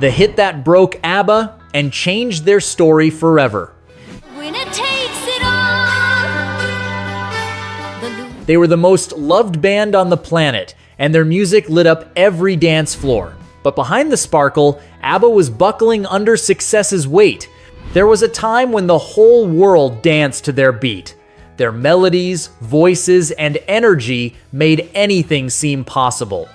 The hit that broke ABBA and changed their story forever. Winner takes it all. They were the most loved band on the planet, and their music lit up every dance floor. But behind the sparkle, ABBA was buckling under success's weight. There was a time when the whole world danced to their beat. Their melodies, voices, and energy made anything seem possible.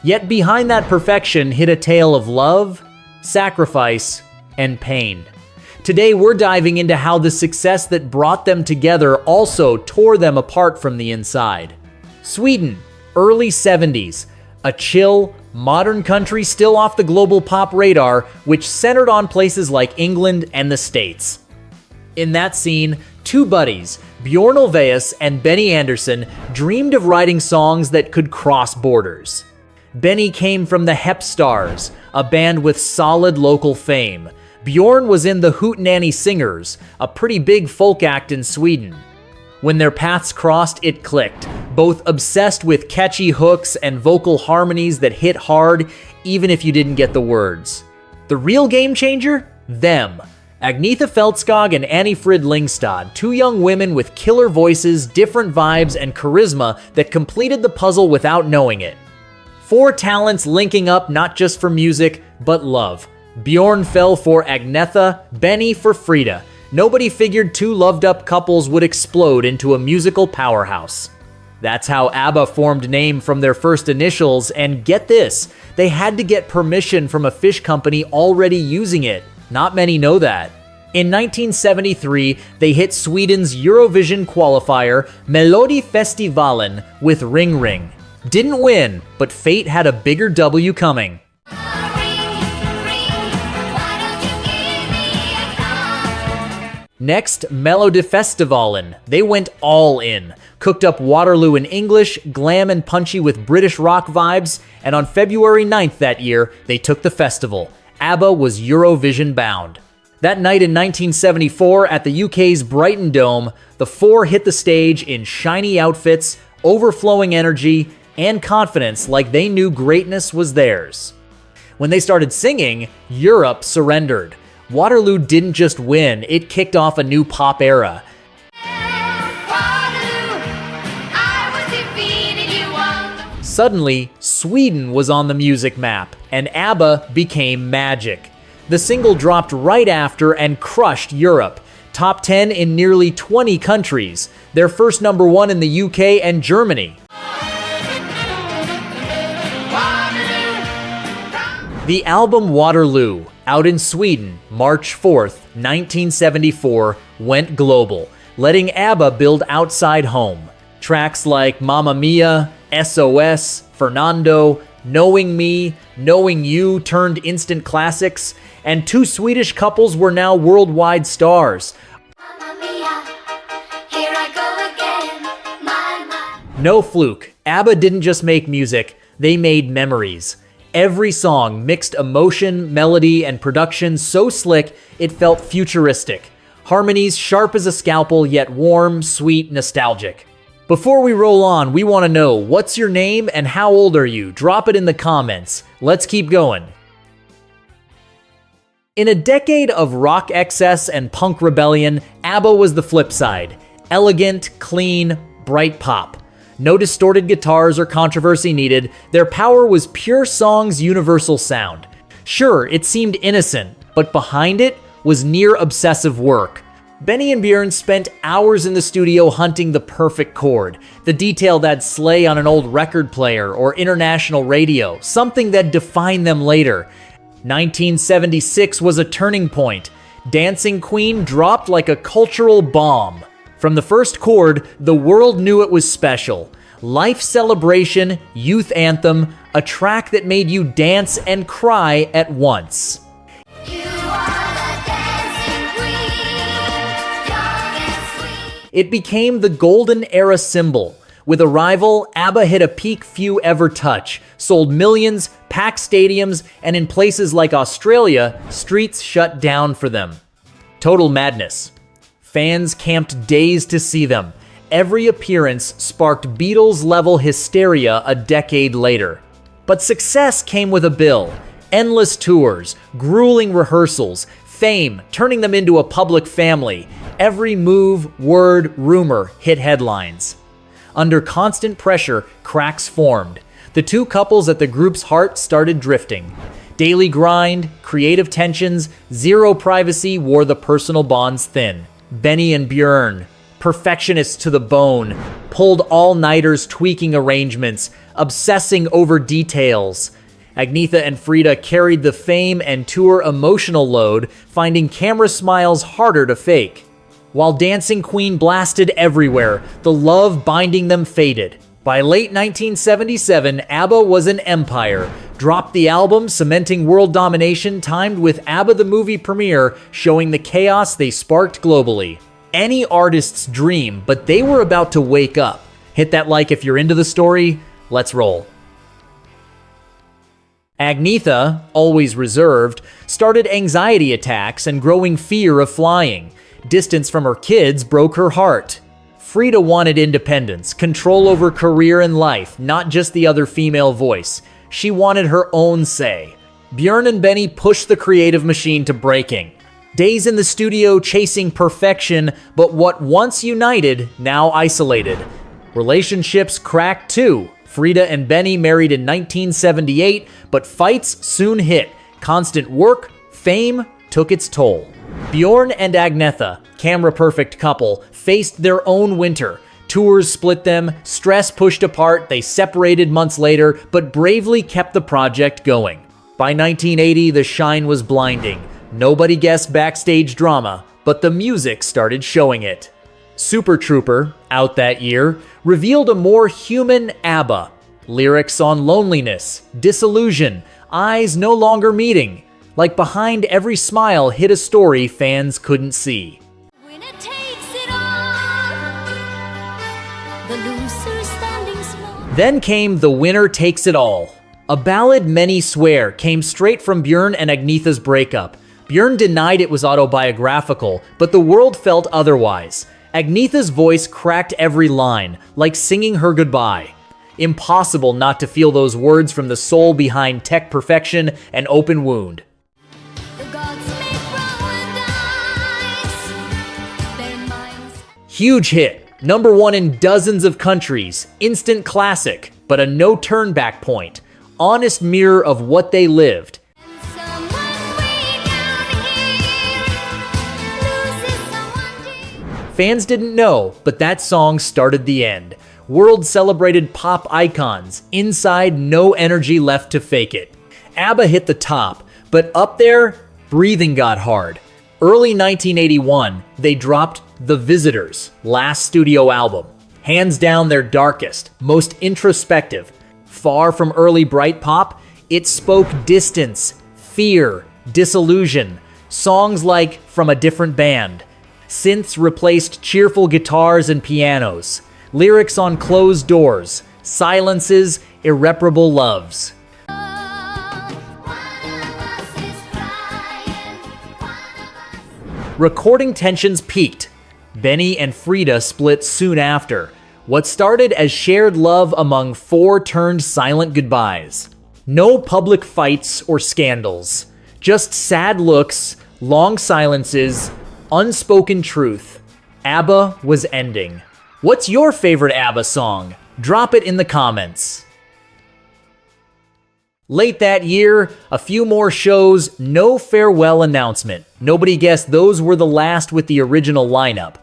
Yet behind that perfection hid a tale of love, sacrifice, and pain. Today we're diving into how the success that brought them together also tore them apart from the inside. Sweden, early 70s, a chill, modern country still off the global pop radar, which centered on places like England and the States. In that scene, two buddies, Bjorn Ulvaeus and Benny Andersson, dreamed of writing songs that could cross borders. Benny came from the Hep Stars, a band with solid local fame. Bjorn was in the Hootenanny Singers, a pretty big folk act in Sweden. When their paths crossed, it clicked, both obsessed with catchy hooks and vocal harmonies that hit hard, even if you didn't get the words. The real game changer? Them. Agnetha Feldskog and Annie Frid Lyngstad, two young women with killer voices, different vibes, and charisma that completed the puzzle without knowing it. Four talents linking up not just for music, but love. Bjorn fell for Agnetha, Benny for Frida. Nobody figured two loved-up couples would explode into a musical powerhouse. That's how ABBA formed name from their first initials, and get this, they had to get permission from a fish company already using it. Not many know that. In 1973, they hit Sweden's Eurovision qualifier, Melodifestivalen, with Ring Ring. Didn't win, but fate had a bigger W coming. Next, Melodifestivalen. They went all in. Cooked up Waterloo in English, glam and punchy with British rock vibes, and on February 9th that year, they took the festival. ABBA was Eurovision bound. That night in 1974 at the UK's Brighton Dome, the four hit the stage in shiny outfits, overflowing energy, and confidence like they knew greatness was theirs. When they started singing, Europe surrendered. Waterloo didn't just win, it kicked off a new pop era. Suddenly, Sweden was on the music map, and ABBA became magic. The single dropped right after and crushed Europe. Top 10 in nearly 20 countries. Their first number one in the UK and Germany. The album Waterloo, out in Sweden, March 4th, 1974, went global, letting ABBA build outside home. Tracks like Mamma Mia, SOS, Fernando, Knowing Me, Knowing You turned instant classics, and two Swedish couples were now worldwide stars. Mamma Mia, here I go again, No fluke, ABBA didn't just make music, they made memories. Every song mixed emotion, melody, and production so slick it felt futuristic. Harmonies sharp as a scalpel, yet warm, sweet, nostalgic. Before we roll on, we want to know, what's your name and how old are you? Drop it in the comments. Let's keep going. In a decade of rock excess and punk rebellion, ABBA was the flip side. Elegant, clean, bright pop. No distorted guitars or controversy needed, their power was pure song's universal sound. Sure, it seemed innocent, but behind it was near-obsessive work. Benny and Bjorn spent hours in the studio hunting the perfect chord, the detail that'd slay on an old record player or international radio, something that defined them later. 1976 was a turning point. Dancing Queen dropped like a cultural bomb. From the first chord, the world knew it was special. Life celebration, youth anthem, a track that made you dance and cry at once. It became the golden era symbol. With Arrival, ABBA hit a peak few ever touch, sold millions, packed stadiums, and in places like Australia, streets shut down for them. Total madness. Fans camped days to see them. Every appearance sparked Beatles-level hysteria a decade later. But success came with a bill. Endless tours, grueling rehearsals, fame turning them into a public family. Every move, word, rumor hit headlines. Under constant pressure, cracks formed. The two couples at the group's heart started drifting. Daily grind, creative tensions, zero privacy wore the personal bonds thin. Benny and Björn, perfectionists to the bone, pulled all-nighters tweaking arrangements, obsessing over details. Agnetha and Frida carried the fame and tour emotional load, finding camera smiles harder to fake. While Dancing Queen blasted everywhere, the love binding them faded. By late 1977, ABBA was an empire. Dropped the album, cementing world domination, timed with ABBA the movie premiere, showing the chaos they sparked globally. Any artist's dream, but they were about to wake up. Hit that like if you're into the story. Let's roll. Agnetha, always reserved, started anxiety attacks and growing fear of flying. Distance from her kids broke her heart. Frida wanted independence, control over career and life, not just the other female voice. She wanted her own say. Björn and Benny pushed the creative machine to breaking. Days in the studio chasing perfection, but what once united, now isolated. Relationships cracked too. Frida and Benny married in 1978, but fights soon hit. Constant work, fame took its toll. Björn and Agnetha, camera-perfect couple, faced their own winter. Tours split them, stress pushed apart, they separated months later, but bravely kept the project going. By 1980, the shine was blinding. Nobody guessed backstage drama, but the music started showing it. Super Trooper, out that year, revealed a more human ABBA. Lyrics on loneliness, disillusion, eyes no longer meeting. Like behind every smile hid a story fans couldn't see. Winner takes it all. The loser standing small. Then came The Winner Takes It All. A ballad many swear came straight from Björn and Agnetha's breakup. Björn denied it was autobiographical, but the world felt otherwise. Agnetha's voice cracked every line, like singing her goodbye. Impossible not to feel those words from the soul behind Tech Perfection and Open Wound. The gods make paradise. Their minds. Huge hit, #1 in dozens of countries, instant classic, but a no-turn-back point. Honest mirror of what they lived. Someone way down here loses someone dear. Fans didn't know, but that song started the end. World celebrated pop icons. Inside, no energy left to fake it. ABBA hit the top, but up there, breathing got hard. Early 1981, they dropped The Visitors' last studio album. Hands down their darkest, most introspective. Far from early bright pop, it spoke distance, fear, disillusion. Songs like From a Different Band. Synths replaced cheerful guitars and pianos. Lyrics on closed doors, silences, irreparable loves. One of us is crying. One of us. Recording tensions peaked. Benny and Frida split soon after. What started as shared love among four turned silent goodbyes. No public fights or scandals. Just sad looks, long silences, unspoken truth. ABBA was ending. What's your favorite ABBA song? Drop it in the comments. Late that year, a few more shows, no farewell announcement. Nobody guessed those were the last with the original lineup.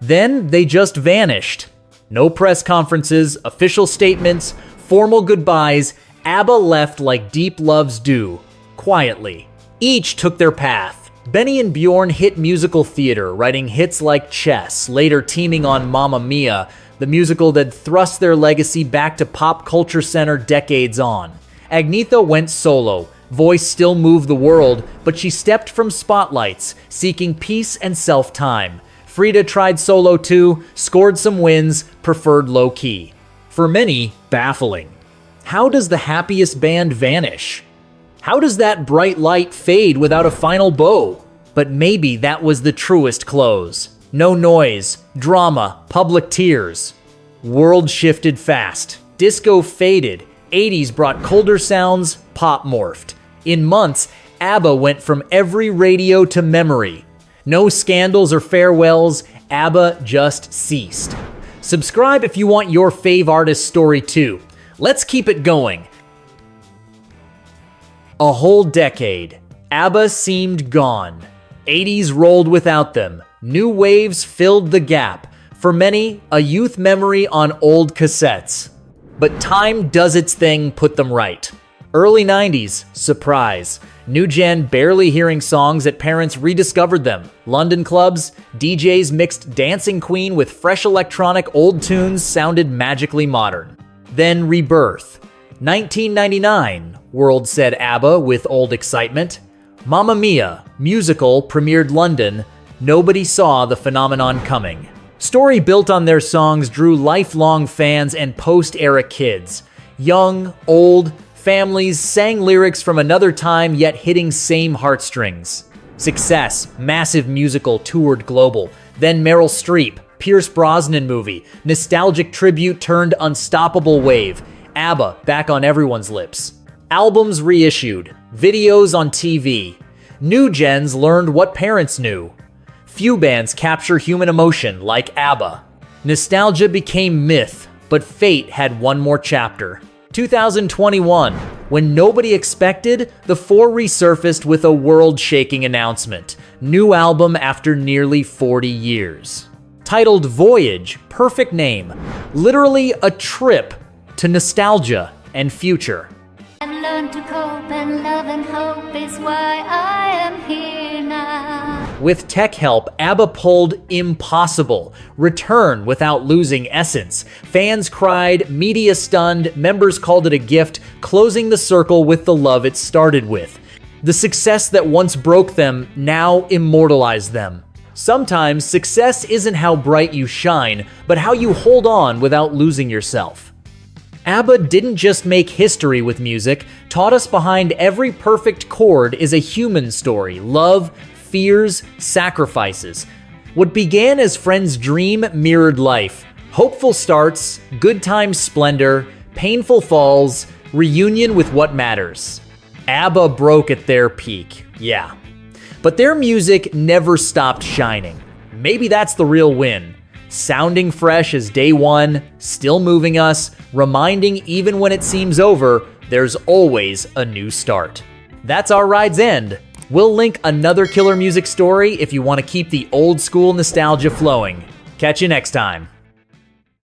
Then they just vanished. No press conferences, official statements, formal goodbyes. ABBA left like deep loves do, quietly. Each took their path. Benny and Björn hit musical theater, writing hits like Chess, later teaming on Mamma Mia, the musical that thrust their legacy back to pop culture center decades on. Agnetha went solo. Voice still moved the world, but she stepped from spotlights, seeking peace and self-time. Frida tried solo too, scored some wins, preferred low-key. For many, baffling. How does the happiest band vanish? How does that bright light fade without a final bow? But maybe that was the truest close. No noise, drama, public tears. World shifted fast. Disco faded. 80s brought colder sounds, pop morphed. In months, ABBA went from every radio to memory. No scandals or farewells, ABBA just ceased. Subscribe if you want your fave artist story too. Let's keep it going. A whole decade. ABBA seemed gone. 80s rolled without them. New waves filled the gap. For many, a youth memory on old cassettes. But time does its thing, put them right. Early 90s, surprise. New gen barely hearing songs that parents rediscovered them. London clubs, DJs mixed Dancing Queen with fresh electronic old tunes sounded magically modern. Then rebirth. 1999, world said ABBA with old excitement. Mamma Mia, musical, premiered London. Nobody saw the phenomenon coming. Story built on their songs drew lifelong fans and post-era kids. Young, old, families sang lyrics from another time yet hitting same heartstrings. Success, massive musical, toured global. Then Meryl Streep, Pierce Brosnan movie, nostalgic tribute turned unstoppable wave. ABBA back on everyone's lips. Albums reissued, videos on TV. New gens learned what parents knew. Few bands capture human emotion like ABBA. Nostalgia became myth, but fate had one more chapter. 2021, when nobody expected, the four resurfaced with a world-shaking announcement. New album after nearly 40 years. Titled Voyage, perfect name. Literally a trip to nostalgia and future. And learn to cope, and love and hope is why I am here now. With tech help, ABBA pulled impossible. Return without losing essence. Fans cried, media stunned, members called it a gift, closing the circle with the love it started with. The success that once broke them now immortalized them. Sometimes success isn't how bright you shine, but how you hold on without losing yourself. ABBA didn't just make history with music, taught us behind every perfect chord is a human story, love, fears, sacrifices. What began as friends' dream mirrored life. Hopeful starts, good times splendor, painful falls, reunion with what matters. ABBA broke at their peak, yeah. But their music never stopped shining. Maybe that's the real win. Sounding fresh as day one, still moving us, reminding even when it seems over, there's always a new start. That's our ride's end. We'll link another killer music story if you want to keep the old school nostalgia flowing. Catch you next time.